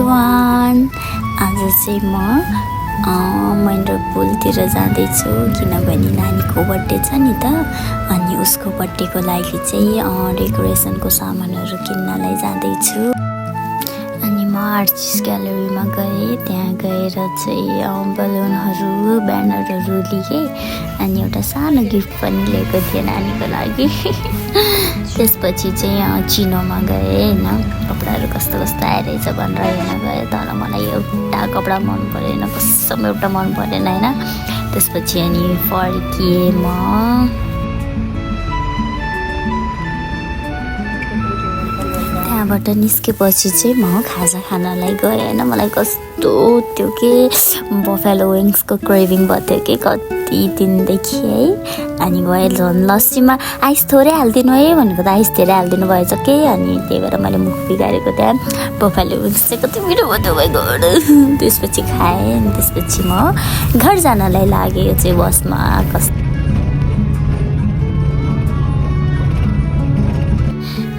Everyone आज चाहिँ म महेन्द्र पुलतिर जाँदैछु किनभने नानीको बर्थडे छ नि त अनि उसको बर्थडेको लागि चाहिँ डेकोरेसनको सामानहरू किन्नलाई जाँदैछु। अनि म आर्टिस्ट ग्यालरीमा गएँ, त्यहाँ गएर चाहिँ बलुनहरू ब्यानरहरू लिएँ अनि एउटा सानो गिफ्ट पनि लिएको थिएँ नानीको लागि। त्यसपछि चाहिँ चिनोमा गएँ होइन, कपडाहरू कस्तो कस्तो आइरहेछ भनेर हेर्न गएँ, तर मलाई एउटा कपडा मन परेन, कसम एउटा मन परेन होइन। त्यसपछि अनि फर्किएँ म। त्यहाँबाट निस्केपछि चाहिँ म खाजा खानलाई गएँ होइन। मलाई कस्तो त्यो के बफेलो विङ्सको क्रेभिङ भयो थियो कि कति दिनदेखि है। अनि गएँ, झन् लस्सीमा आइस थोरै हालिदिनु है भनेको त आइस धेरै हालिदिनु भएछ कि, अनि त्यही भएर मैले मुख बिगारेको त्यहाँ। बफेलो विङ्स चाहिँ कति मिठो भयो भयो। त्यसपछि खाएँ अनि त्यसपछि म घर जानलाई लागेँ चाहिँ बसमा।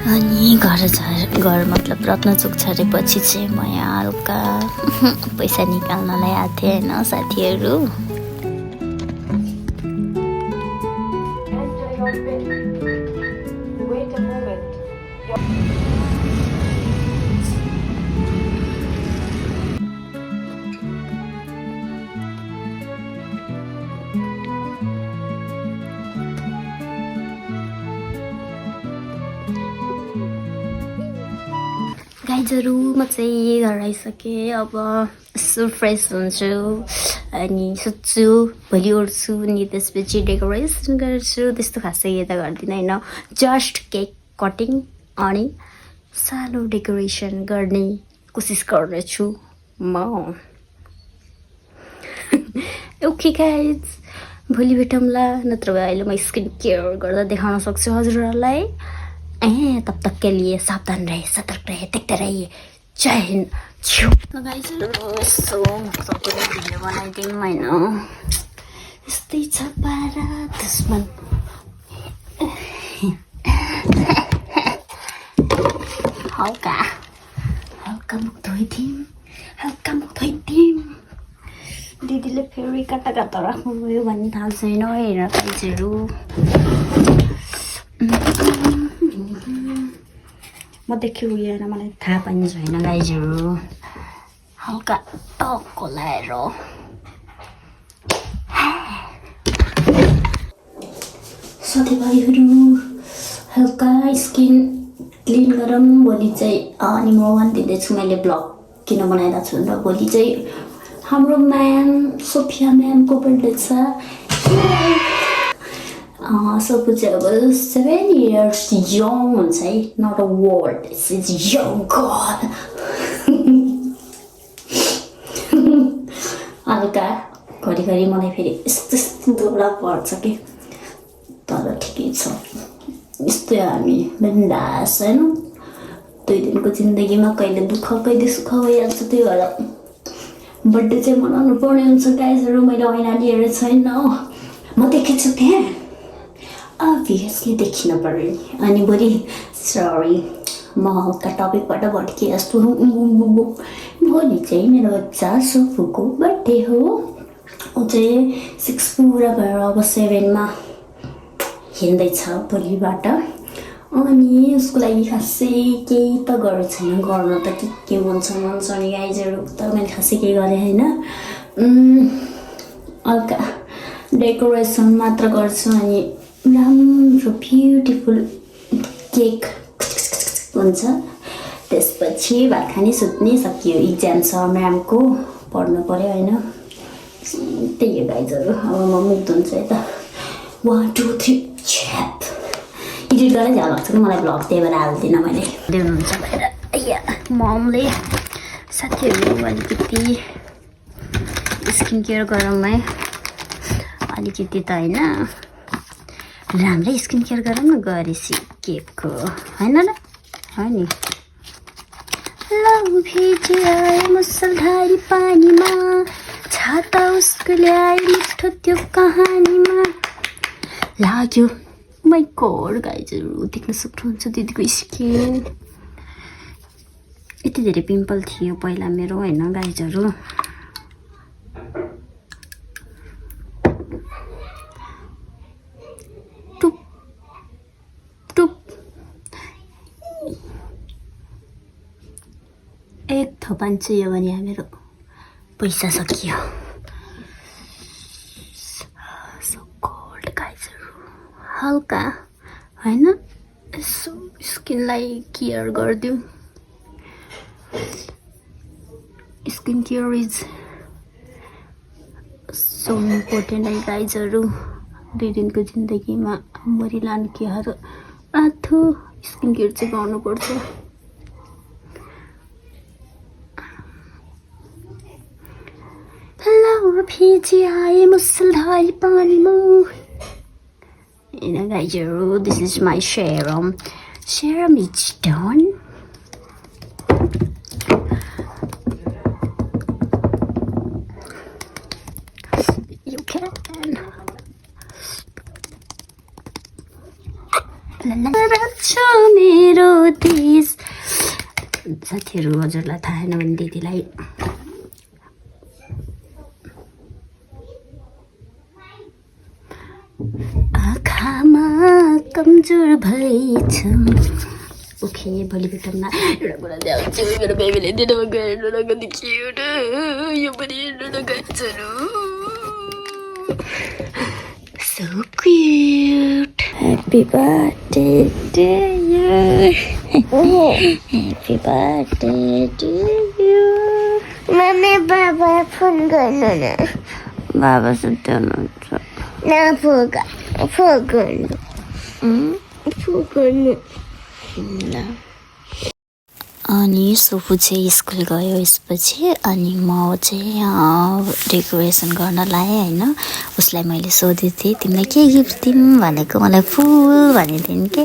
अनि घर मतलब रत्नचोक छरेपछि चाहिँ म यहाँ हल्का पैसा निकाल्नलाई आएको थिएँ होइन साथीहरू। गाइजहरू म चाहिँ घर आइसकेँ, अब यसो फ्रेस हुन्छु अनि सुत्छु, भोलि उठ्छु अनि त्यसपछि डेकोरेसन गर्छु। त्यस्तो खासै यता गर्दिनँ होइन, जस्ट केक कटिङ अनि सानो डेकोरेसन गर्ने कोसिस गर्नेछु म। ओके गाइज, भोलि भेटौँला, नत्र भए अहिले म स्किन केयर गर्दा देखाउन सक्छु हजुरहरूलाई। तब तक के लिए सावधान रहे, सतर्क रहे, देखते रहिए। जय हिंद। भिडियो बनाइदिउँ होइन, यस्तै छ पारा दुश्मन। हल्का मुख धोइदिउँ, हल्का मुख धोइदिउँ। दिदीले फेरि कता कता राख्नुभयो भन्ने थाहा छैन हेर गाइजहरू। म देखियो होइन, मलाई थाहा पनि छैन गाइजहरू। हल्का टक्को लाएर साथीभाइहरू हल्का स्किन क्लिन गरौँ भोलि चाहिँ। अनि म भनिदिँदैछु मैले ब्लग किन बनाइरहेको छु भनेर, भोलि चाहिँ हाम्रो म्याम सोफिया म्यामको बर्थडे छ। सोफु चाहिँ अब 7 years यङ हुन्छ है, not a word, it's young god. हल्का घरिघरि मलाई फेरि यस्तो दुब्ला पर्छ कि, तर ठिकै छ, यस्तै हामी बिन्दास होइन। 2 दिनको जिन्दगीमा कहिले दुःख कहिले सुख भइहाल्छ, त्यही भएर बर्थडे चाहिँ मनाउनु पर्ने हुन्छ गाइजहरू। मैले ऐना लिएर छैन, म देखेछु त्यहाँ, अभियसली देखिन पर्यो नि। अनि भोलि सरी म हल्का टपिकबाट भट्किए जस्तो। भोलि चाहिँ मेरो बच्चा सोफुको बर्थडे हो, ऊ चाहिँ 6 पुरा भएर अब 7मा हिँड्दैछ भोलिबाट। अनि उसको लागि खासै केही त गरेको छैन, गर्न त के हुन्छ नि गाइजहरू, तर मैले खासै केही गरेँ होइन। हल्का डेकोरेसन मात्र गर्छु अनि राम्रो ब्युटिफुल केक हुन्छ। त्यसपछि भात खाने सुत्ने सकियो, इक्जाम छ म्यामको, पढ्नु पऱ्यो होइन। त्यही हो गाइजहरू, अब म मुक्त हुन्छ है त। 1 2 3 छ्याप एडिट गरेर झ्याल लाग्छ कि मलाई ब्लग, त्यही भएर हाल्दिनँ मैले। दिनुहुन्छ भनेर ममले साथीहरू अलिकति स्किन केयर गरौँ है, अलिकति त होइन, राम्रै स्किन केयर गरौँ न गरेपछि केकको होइन र, हो नि। लौ भिजिआए मुसलधारी पानीमा, छाता उसको ल्याए मिठो त्यो कहानीमा लाग्यो। माई गॉड गाइजहरू, देख्न सक्नुहुन्छ दिदीको स्किन यति धेरै पिम्पल थियो पहिला मेरो हैन गाइजहरु टुप टुप एक थोपान चाहियो भने मेरो पैसा सकियो सो कोल्ड गाइजहरु हल्का हैन यसो स्किनलाई केयर गर्दियौ skin care is so important है गाइजहरु 2 दिनको जिन्दगीमा मरिलान केहरू आथो स्किन केयर चाहिँ गर्नुपर्छ लावा भिजी आए मुसलधारे पानीमा हैन गाइजहरु this is my serum is done you can मेरो देश साथीहरु हजुरलाई थाहा छैन भने दिदीलाई आँखामा कमजोर भएछ ओके भोलि भेटौँला एउटा कुरा ल्याउँछु मेरो बेबीले दिनमा हेर्नु नगर्ने क्युट यो पनि हेर्नु नगर्छनु so cute happy birthday to you happy birthday to you mama baba phone गर्नु न बाबा सुत्नु हुन्छ ना फोन गर्नु अनि सोफु चाहिँ स्कुल गयो यसपछि अनि म चाहिँ डेकोरेसन गर्न लाएँ हैन उसलाई मैले सोधेको थिएँ तिमीलाई के गिफ्ट दिउँ भनेको मलाई फुल भनिदिन् के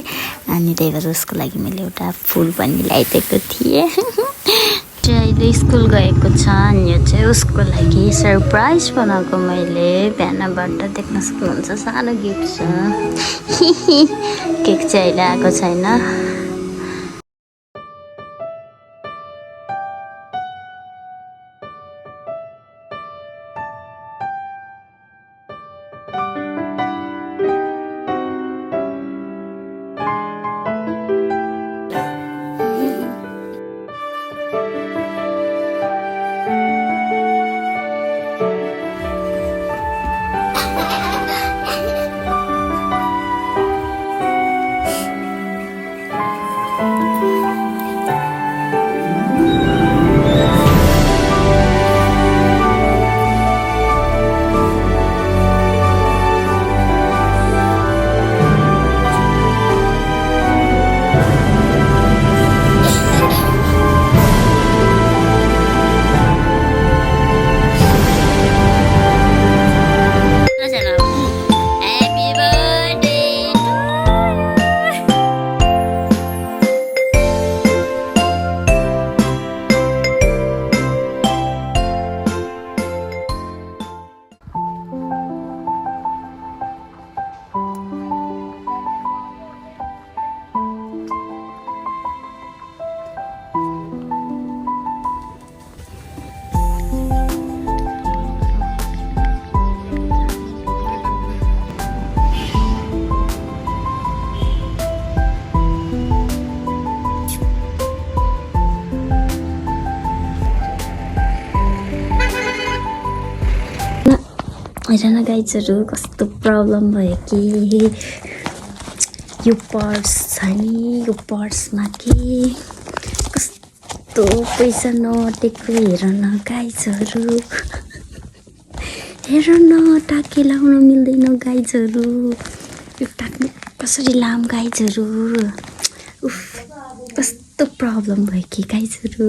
अनि त्यही भएर उसको लागि मैले एउटा फुल पनि ल्याइदिएको थिएँ अहिले स्कुल गएको छ अनि यो चाहिँ उसको लागि सरप्राइज बनाएको मैले बिहानबाट देख्न सक्नुहुन्छ सानो गिफ्ट छ केक चाहिँ अहिले आएको छैन हेर गाइजहरु कस्तो प्रब्लम भयो कि यो पर्स छ नि यो पर्समा के कस्तो पैसा नअटेको हेर न गाइजहरु हेर न टाके लाउन मिल्दैन गाइजहरु यो टाक्ने कसरी लाम गाइजहरु उफ कस्तो प्रब्लम भयो कि गाइजहरु